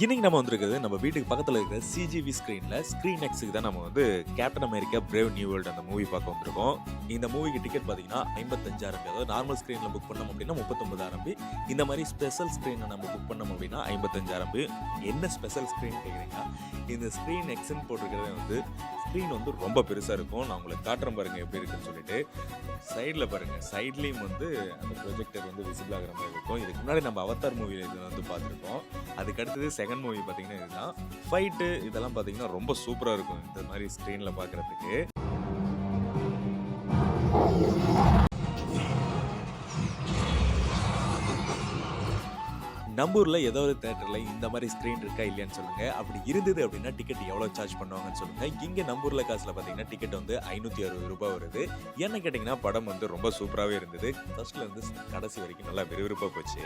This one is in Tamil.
இன்னைக்கு நம்ம வந்திருக்கிறது நம்ம வீட்டுக்கு பக்கத்துல இருக்கிற சிஜிவி ஸ்கிரீன்ல ஸ்கிரீன் எக்ஸுக்கு தான் நம்ம வந்து captain America brave new world அந்த மூவி பார்க்க வந்திருக்கோம். இந்த மூவிக்கு டிக்கெட் பார்த்தீங்கன்னா 55,000. அதாவது நார்மல் ஸ்கிரீன்ல புக் பண்ணோம் அப்படின்னா 39,000. இந்த மாதிரி ஸ்பெஷல் ஸ்கிரீனை நம்ம புக் பண்ணோம் அப்படின்னா 55,000. என்ன ஸ்பெஷல் ஸ்கிரீன் கேட்குறீங்கன்னா, இந்த ஸ்கிரீன் எக்ஸ்ன்னு போட்டிருக்கிறது வந்து ஸ்க்ரீன் வந்து ரொம்ப பெருசாக இருக்கும். நான் உங்களுக்கு காட்டுறேன் பாருங்க எப்படி இருக்குன்னு சொல்லிட்டு. சைடில் பாருங்க, சைட்லேயும் வந்து அந்த ப்ரொஜெக்டர் வந்து விசிபிள் ஆகிற மாதிரி இருக்கும். இதுக்கு முன்னாடி நம்ம அவதார் மூவியில் இது வந்து பார்த்துருக்கோம். அதுக்கு அடுத்தது செகண்ட் மூவி பார்த்தீங்கன்னா இதுதான். ஃபைட்டு இதெல்லாம் பார்த்தீங்கன்னா ரொம்ப சூப்பராக இருக்கும் இந்த மாதிரி ஸ்க்ரீனில் பார்க்குறதுக்கு. நம்ம ஊர்ல ஏதோ ஒரு தியேட்டர்ல இந்த மாதிரி ஸ்கிரீன் இருக்கா இல்லையான்னு சொல்லுங்க. அப்படி இருந்தது அப்படின்னா டிக்கெட் எவ்வளவு சார்ஜ் பண்ணுவாங்கன்னு சொல்லுங்க. இங்க நம்ம ஊர்ல காசுல பாத்தீங்கன்னா டிக்கெட் வந்து 560 ரூபாய் வருது. என்ன கேட்டீங்கன்னா படம் வந்து ரொம்ப சூப்பராகவே இருந்தது. ஃபர்ஸ்ட்ல இருந்து கடைசி வரைக்கும் நல்லா விறுவிறுப்பா போச்சு.